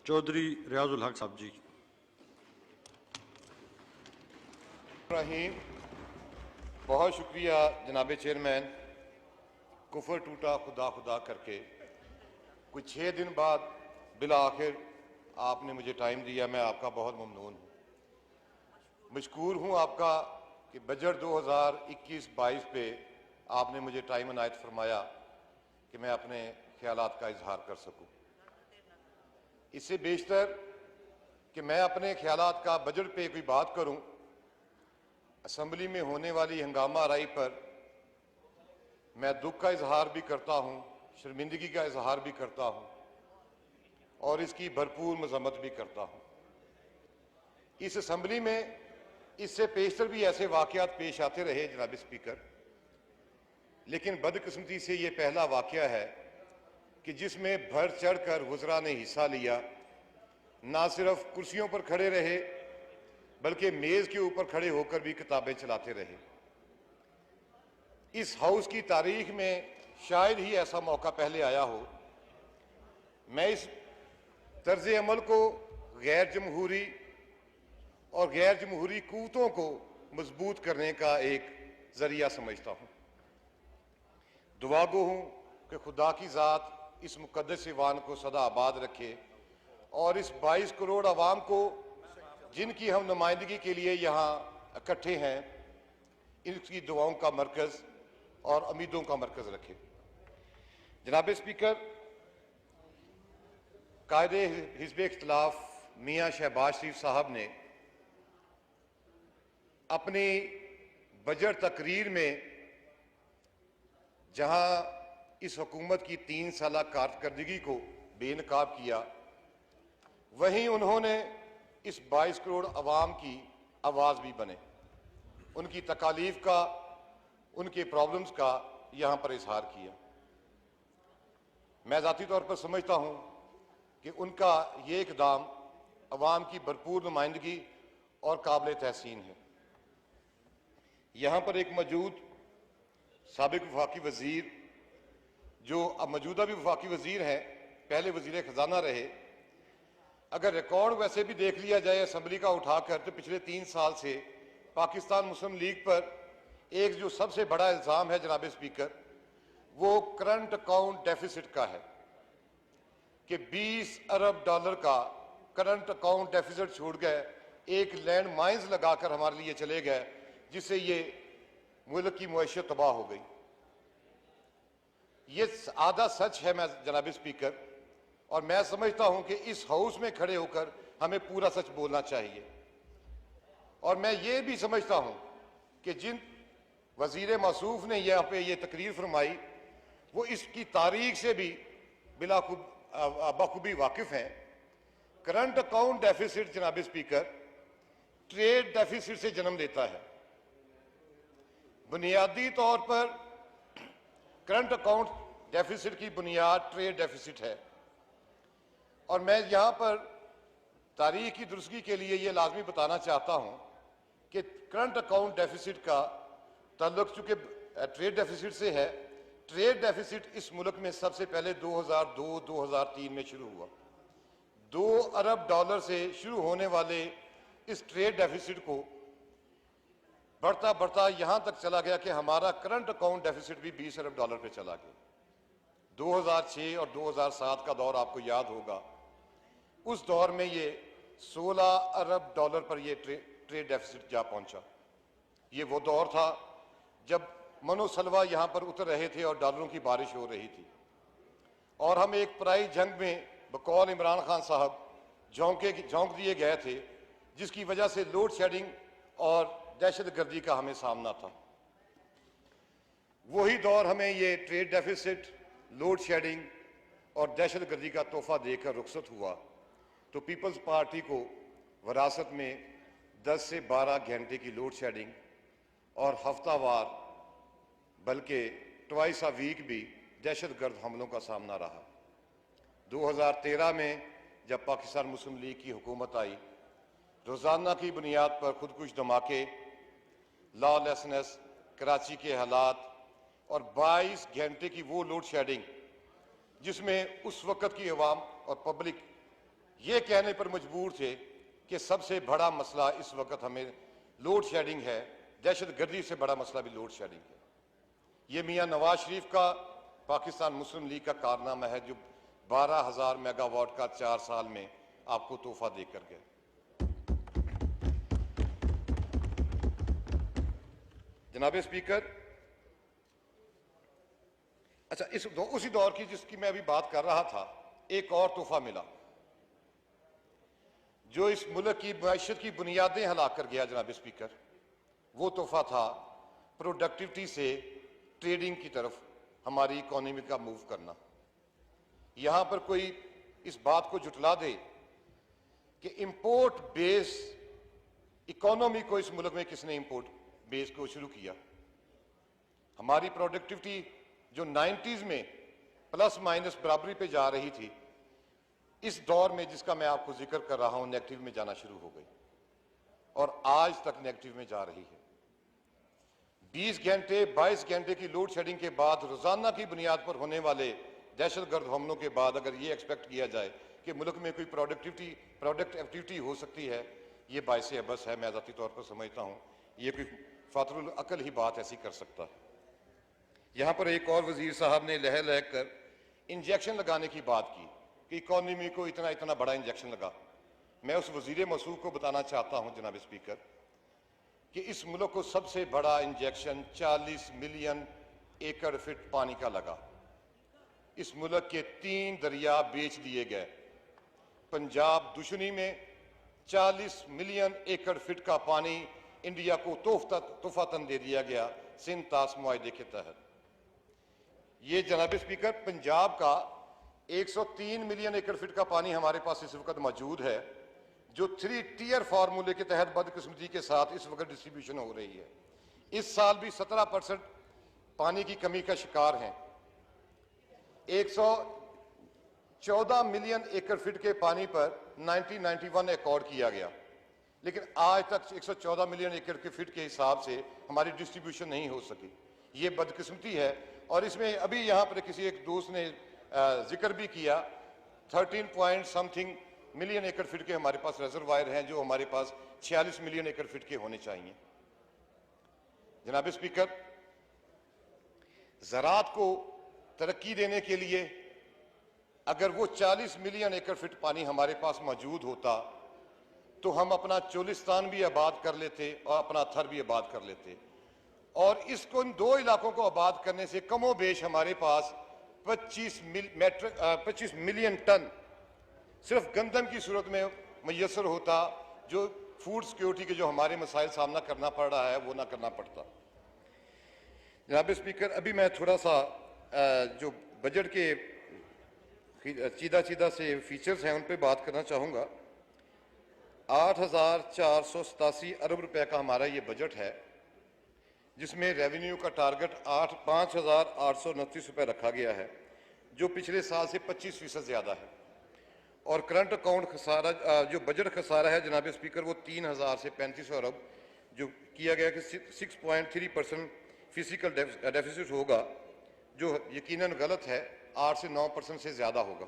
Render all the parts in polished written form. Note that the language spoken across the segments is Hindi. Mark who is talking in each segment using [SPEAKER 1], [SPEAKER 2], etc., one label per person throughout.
[SPEAKER 1] चौधरी रियाजुल हक साहब जी।
[SPEAKER 2] रहीम, बहुत शुक्रिया जनाब चेयरमैन। कुफर टूटा खुदा खुदा करके कुछ 6 दिन बाद बिला आखिर आपने मुझे टाइम दिया, मैं आपका बहुत ममनून हूँ। मशकूर हूँ आपका कि बजट 2021-22 पे आपने मुझे टाइम इनायत फरमाया कि मैं अपने ख्यालात का इजहार कर सकूँ। इससे बेशतर कि मैं अपने ख्यालात का बजट पे कोई बात करूँ, असम्बली में होने वाली हंगामा आराई पर मैं दुख का इजहार भी करता हूँ, शर्मिंदगी का इजहार भी करता हूँ और इसकी भरपूर मजम्मत भी करता हूँ। इस असम्बली में इससे पेशतर भी ऐसे वाकयात पेश आते रहे जनाब स्पीकर, लेकिन बदकिस्मती से ये पहला वाकया है कि जिसमें बढ़ चढ़कर वज़रा ने हिस्सा लिया। ना सिर्फ कुर्सियों पर खड़े रहे बल्कि मेज के ऊपर खड़े होकर भी किताबें चलाते रहे। इस हाउस की तारीख में शायद ही ऐसा मौका पहले आया हो। मैं इस तर्ज अमल को गैर जमहूरी और गैर जमहूरी क़ुव्वतों को मजबूत करने का एक जरिया समझता हूँ। दुआ गो हूँ कि खुदा की ज़ात इस मुकद्दस ईवान को सदा आबाद रखे और इस 22 करोड़ आवाम को जिनकी हम नुमाइंदगी के लिए यहाँ इकट्ठे हैं, इनकी दुआओं का मरकज़ और उम्मीदों का मरकज़ रखे। जनाब स्पीकर, कायदे हिज़्ब इख्तिलाफ मियाँ शहबाज शरीफ साहब ने अपनी बजट तकरीर में जहाँ इस हुकूमत की 3 साला कारकर्दगी को बेनकाब किया, वहीं उन्होंने इस 22 करोड़ अवाम की आवाज़ भी बने, उनकी तकालीफ का, उनके प्रॉब्लम्स का यहाँ पर इजहार किया। मैं ज़ाती तौर पर समझता हूँ कि उनका ये इक़दाम अवाम की भरपूर नुमाइंदगी और काबिल तहसीन है। यहाँ पर एक मौजूद साबिक वफाकी वज़ीर, जो अब मौजूदा भी वफाकी वज़ीर हैं, पहले वज़ीर ख़जाना रहे, अगर रिकॉर्ड वैसे भी देख लिया जाए असम्बली का उठाकर, तो पिछले 3 साल से पाकिस्तान मुस्लिम लीग पर एक जो सबसे बड़ा इल्ज़ाम है जनाब स्पीकर, वो करंट अकाउंट डेफिसिट का है कि 20 अरब डॉलर का करंट अकाउंट डेफिसिट छोड़ गए, एक लैंड माइंस लगाकर हमारे लिए चले गए, जिससे ये मुल्क की मुआशत तबाह हो गई। ये आधा सच है मैं जनाब स्पीकर, और मैं समझता हूं कि इस हाउस में खड़े होकर हमें पूरा सच बोलना चाहिए। और मैं ये भी समझता हूं कि जिन वजीर मौसूफ ने यहाँ पे ये तकरीर फरमाई, वो इसकी तारीख से भी बखूबी वाकिफ हैं। करंट अकाउंट डेफिसिट जनाब स्पीकर ट्रेड डेफिसिट से जन्म लेता है। बुनियादी तौर पर करंट अकाउंट डेफिसिट की बुनियाद ट्रेड डेफिसिट है, और मैं यहाँ पर तारीख की दुरुस्तगी के लिए ये लाजमी बताना चाहता हूँ कि करंट अकाउंट डेफिसिट का ताल्लुक चूँकि ट्रेड डेफिसिट से है। ट्रेड डेफिसिट इस मुल्क में सबसे पहले 2002-2003 में शुरू हुआ। 2 अरब डॉलर से शुरू होने वाले इस ट्रेड डेफिसिट को बढ़ता बढ़ता यहाँ तक चला गया कि हमारा करंट अकाउंट डेफिसिट भी 20 अरब डॉलर पे चला गया। 2006 और 2007 का दौर आपको याद होगा। उस दौर में ये 16 अरब डॉलर पर ये ट्रेड डेफिसिट जा पहुंचा। ये वो दौर था जब मनोसलवा यहाँ पर उतर रहे थे और डॉलरों की बारिश हो रही थी, और हम एक पराई जंग में बकौल इमरान खान साहब झोंक दिए गए थे, जिसकी वजह से लोड शेडिंग और दहशतगर्दी का हमें सामना था। वही दौर हमें ये ट्रेड डेफिसिट, लोड शेडिंग और दहशतगर्दी का तोहफा देकर रुखसत हुआ, तो पीपल्स पार्टी को विरासत में 10 से 12 घंटे की लोड शेडिंग और हफ्तावार बल्कि ट्वाइस अ वीक भी दहशतगर्द हमलों का सामना रहा। 2013 में जब पाकिस्तान मुस्लिम लीग की हुकूमत आई, रोज़ाना की बुनियाद पर खुदकुश धमाके, लॉलेसनेस, कराची के हालात और 22 घंटे की वो लोड शेडिंग जिसमें उस वक़्त की अवाम और पब्लिक ये कहने पर मजबूर थे कि सबसे बड़ा मसला इस वक्त हमें लोड शेडिंग है, दहशतगर्दी से बड़ा मसला भी लोड शेडिंग है। ये मियां नवाज शरीफ का पाकिस्तान मुस्लिम लीग का कारनामा है जो 12,000 मेगावाट का 4 साल में आपको तोहफा देकर गए। जनाब स्पीकर, अच्छा, उसी दौर की जिसकी मैं अभी बात कर रहा था, एक और तोहफा मिला जो इस मुल्क की मैशत की बुनियादें हिला कर गया। जनाब स्पीकर, वो तोहफा था प्रोडक्टिविटी से ट्रेडिंग की तरफ हमारी इकोनॉमी का मूव करना। यहां पर कोई इस बात को जुटला दे कि इंपोर्ट बेस इकोनॉमी को इस मुल्क में किसने इंपोर्ट बेस को शुरू किया? हमारी प्रोडक्टिविटी जो 90s में प्लस माइनस बराबरी पे जा रही थी, इस दौर में जिसका मैं आपको जिक्र कर रहा हूं, नेगेटिव में जाना शुरू हो गई और आज तक नेगेटिव में जा रही है। 20 घंटे 22 घंटे की लोड शेडिंग के बाद रोजाना की बुनियाद पर होने वाले दहशतगर्द हमलों के बाद अगर ये एक्सपेक्ट किया जाए कि मुल्क में कोई प्रोडक्ट एक्टिविटी हो सकती है, ये बाइसे अबस है। मैं ज़ाती तौर पर समझता हूँ ये कोई फातरुल अकल ही बात ऐसी कर सकता है। यहाँ पर एक और वजीर साहब ने लह लह कर इंजेक्शन लगाने की बात की कि इकोनॉमी को इतना इतना बड़ा इंजेक्शन लगा। मैं उस वजीर मसूख को बताना चाहता हूँ जनाब स्पीकर कि इस मुल्क को सबसे बड़ा इंजेक्शन 40 मिलियन एकड़ फिट पानी का लगा। इस मुल्क के 3 दरिया बेच दिए गए। पंजाब दुश्मनी में 40 मिलियन एकड़ फिट का पानी इंडिया को तोहफातन दे दिया गया सिंध तास मुआहदे के तहत। ये जनाब स्पीकर, पंजाब का 103 मिलियन एकड़ फिट का पानी हमारे पास इस वक्त मौजूद है, जो 3 टियर फार्मूले के तहत बदकिस्मती के साथ इस वक्त डिस्ट्रीब्यूशन हो रही है। इस साल भी 17% पानी की कमी का शिकार हैं। 114 मिलियन एकड़ फिट के पानी पर 1991 अकॉर्ड किया गया, लेकिन आज तक 114 मिलियन एकड़ के फिट के हिसाब से हमारी डिस्ट्रीब्यूशन नहीं हो सकी। ये बदकिस्मती है। और इसमें अभी यहाँ पर किसी एक दोस्त ने जिक्र भी किया 13 पॉइंट समथिंग मिलियन एकड़ फिट के हमारे पास रिजर्वायर हैं, जो हमारे पास 46 मिलियन एकड़ फिट के होने चाहिए। जनाब स्पीकर, ज़राअत को तरक्की देने के लिए अगर वो 40 मिलियन एकड़ फिट पानी हमारे पास मौजूद होता तो हम अपना चोलिस्तान भी आबाद कर लेते और अपना थर भी आबाद कर लेते। और इसको इन 2 इलाकों को आबाद करने से कमो बेश हमारे पास 25 मिलियन टन सिर्फ गंदम की सूरत में मैसर होता, जो फूड सिक्योरिटी के जो हमारे मसाइल सामना करना पड़ रहा है वो ना करना पड़ता। जनाब स्पीकर, अभी मैं थोड़ा सा जो बजट के सीधा से फीचर्स हैं उन पर बात करना चाहूँगा। 8,487 अरब रुपए का हमारा ये बजट है, जिसमें रेवेन्यू का टारगेट 5,829 रुपये रखा गया है, जो पिछले साल से 25% ज़्यादा है। और करंट अकाउंट खसारा, जो बजट खसारा है जनाब स्पीकर, वो 3,000 से 3,500 अरब जो किया गया कि 6.3% फिजिकल डेफिसिट होगा, जो यकीनन गलत है। 8 से 9% से ज़्यादा होगा।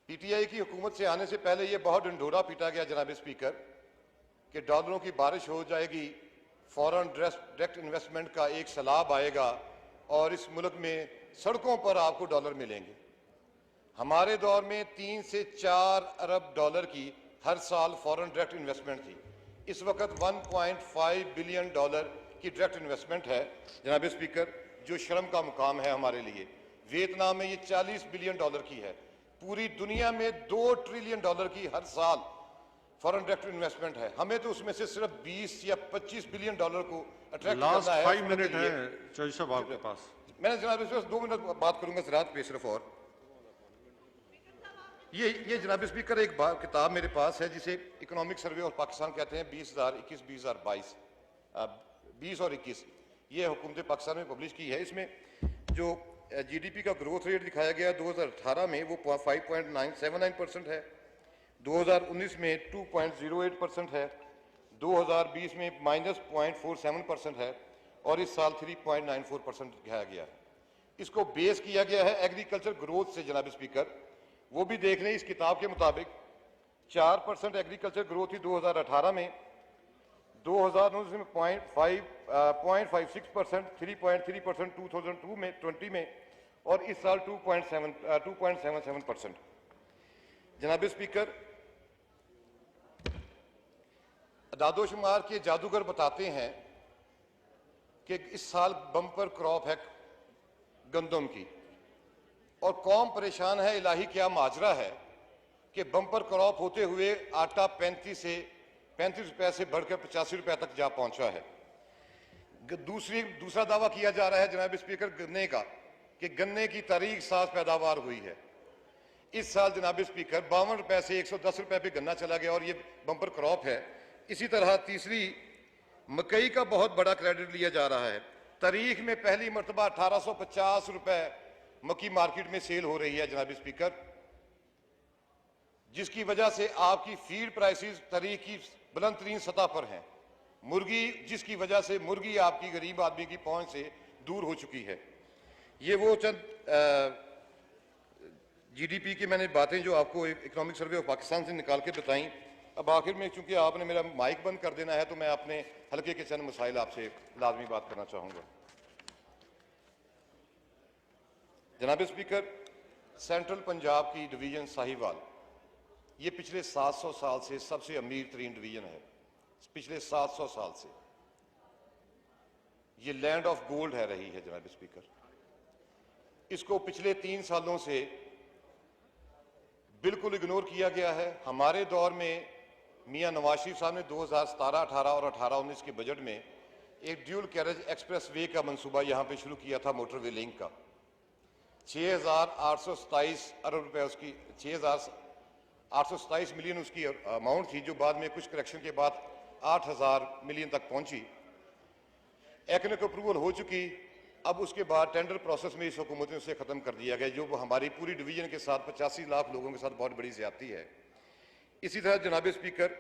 [SPEAKER 2] पीटीआई की हुकूमत से आने से पहले यह बहुत ढिंढोरा पीटा गया जनाब स्पीकर कि डॉलरों की बारिश हो जाएगी, फॉरेन डायरेक्ट इन्वेस्टमेंट का एक सैलाब आएगा और इस मुल्क में सड़कों पर आपको डॉलर मिलेंगे। हमारे दौर में 3 से 4 अरब डॉलर की हर साल फॉरेन डायरेक्ट इन्वेस्टमेंट थी। इस वक्त 1.5 बिलियन डॉलर की डायरेक्ट इन्वेस्टमेंट है जनाब स्पीकर, जो शर्म का मुकाम है हमारे लिए। वियतनाम में ये 40 बिलियन डॉलर की है। पूरी दुनिया में 2 ट्रिलियन डॉलर की हर साल फॉरेन डायरेक्ट इन्वेस्टमेंट है। हमें तो उसमें से सिर्फ 20 या 25 बिलियन डॉलर को अट्रैक्ट करना है।
[SPEAKER 1] 5 मिनट है चौधरी साहब आपके पास।
[SPEAKER 2] मैंने जनाब 2 मिनट बात करूंगा ज़राअत पे सिर्फ। और ये जनाब स्पीकर एक किताब मेरे पास है जिसे इकोनॉमिक सर्वे ऑफ पाकिस्तान कहते हैं, 2021-2022 20 और 21, ये हुकूमत पाकिस्तान में पब्लिश की है। इसमें जो जीडीपी का ग्रोथ रेट दिखाया गया 2018 में वो 5.979% है, 2019 में 2.08% है, 2020 में -0.47% है और इस साल 3.94% दिखाया गया है। इसको बेस किया गया है एग्रीकल्चर ग्रोथ से जनाब स्पीकर। वो भी देख लें, इस किताब के मुताबिक 4% एग्रीकल्चर ग्रोथ थी 2018 में, 2019 में 0.56%, 3.3% 2002 में 20 में, और इस साल 2.77%। जनाब स्पीकर, अदादोशुमार के जादूगर बताते हैं कि इस साल बम्पर क्रॉप है गंदम की, और कौम परेशान है, इलाही क्या माजरा है कि बम्पर क्रॉप होते हुए आटा 35 रुपए से बढ़कर 85 रुपए तक जा पहुंचा है। दूसरा दावा किया जा रहा है जनाब स्पीकर गन्ने का, कि गन्ने की तारीख साज पैदावार हुई है। इस साल जनाब स्पीकर 52 रुपए से 110 रुपए पे गन्ना चला गया, और ये बम्पर क्रॉप है। इसी तरह तीसरी मकई का बहुत बड़ा क्रेडिट लिया जा रहा है। तारीख में पहली मरतबा 1850 रुपए मक्की मार्केट में सेल हो रही है जनाब स्पीकर, जिसकी वजह से आपकी फीड प्राइसेस तारीख की बुलंद तरीन सतह पर हैं। मुर्गी, जिसकी वजह से मुर्गी आपकी गरीब आदमी की पहुंच से दूर हो चुकी है। ये वो चंद जीडीपी की मैंने बातें जो आपको इकोनॉमिक सर्वे ऑफ पाकिस्तान से निकाल के बताई। अब आखिर में चूंकि आपने मेरा माइक बंद कर देना है, तो मैं अपने हल्के के चंद मसाइल आपसे लाजमी बात करना चाहूंगा। जनाब स्पीकर, सेंट्रल पंजाब की डिवीजन साहिवाल, ये पिछले 700 साल से सबसे अमीर तरीन डिवीजन है। पिछले 700 साल से ये लैंड ऑफ गोल्ड है रही है जनाब स्पीकर। इसको पिछले 3 सालों से बिल्कुल इग्नोर किया गया है। हमारे दौर में मियां नवाज शरीफ साहब ने 2017-18 और 18-19 के बजट में एक ड्यूल कैरेज एक्सप्रेस वे का मंसूबा यहां पे शुरू किया था, मोटरवे लिंक का। 6,827 अरब रुपए उसकी 6,827 मिलियन उसकी अमाउंट थी, जो बाद में कुछ करेक्शन के बाद 8,000 मिलियन तक पहुंची। इकनॉमिक अप्रूवल हो चुकी। अब उसके बाद टेंडर प्रोसेस में इस हुकूमत ने उसे खत्म कर दिया गया, जो हमारी पूरी डिवीजन के साथ 85 लाख लोगों के साथ बहुत बड़ी ज्यादती है। इसी तरह जनाब स्पीकर,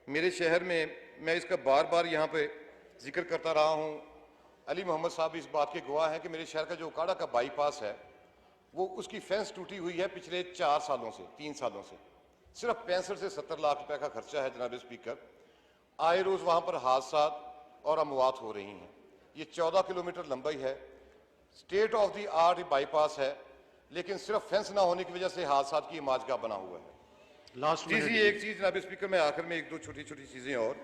[SPEAKER 2] मेरे शहर में, मैं इसका बार बार यहाँ पे जिक्र करता रहा हूँ, अली मोहम्मद साहब इस बात के गवाह हैं कि मेरे शहर का जो उकाड़ा का बाईपास है, वो उसकी फेंस टूटी हुई है पिछले 4 सालों से, 3 सालों से। सिर्फ 65 से 70 लाख रुपए का खर्चा है जनाब स्पीकर। आए रोज वहां पर हादसा और अमवात हो रही हैं। ये 14 किलोमीटर लंबाई है, state of the art bypass है, लेकिन सिर्फ फेंस ना होने की वजह से हादसा की माजगा बना हुआ है।
[SPEAKER 1] लास्ट
[SPEAKER 2] जी एक चीज जनाब स्पीकर, मैं आखिर में एक दो छोटी छोटी चीजें और,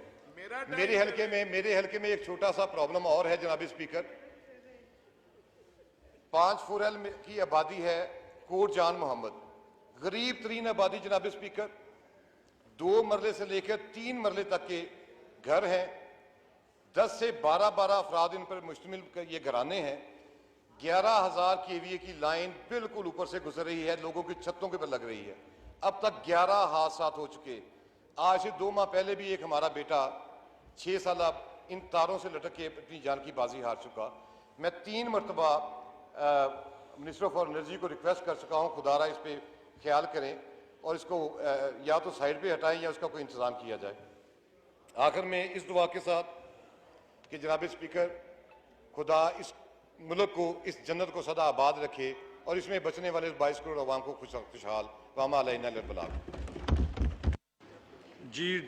[SPEAKER 2] मेरे हल्के में एक छोटा सा प्रॉब्लम और है जनाब स्पीकर। 5 फुरैल की आबादी है, कोट जान मोहम्मद, गरीब तरीन आबादी जनाब स्पीकर। 2 मरले से लेकर 3 मरले तक के घर हैं। 10 से 12 अफराद इन पर मुश्तमिल ये घराने हैं। 11,000 केवीए की लाइन बिल्कुल ऊपर से गुजर रही है, लोगों की छतों के पर लग रही है। अब तक 11 हादसा हो चुके। आज से 2 माह पहले भी एक हमारा बेटा 6 साल इन तारों से लटक के अपनी जान की बाजी हार चुका। मैं 3 मरतबा मिनिस्टर ऑफ एनर्जी को रिक्वेस्ट कर चुका हूँ, खुदारा इस पर ख्याल करें और इसको या तो साइड पे हटाएं या उसका कोई इंतजाम किया जाए। आखिर में इस दुआ के साथ कि जनाब स्पीकर, खुदा इस मुल्क को, इस जन्नत को सदा आबाद रखे और इसमें बचने वाले 22 करोड़ अवाम को खुशहाल वामा अलैना लल बलाग।
[SPEAKER 1] जी।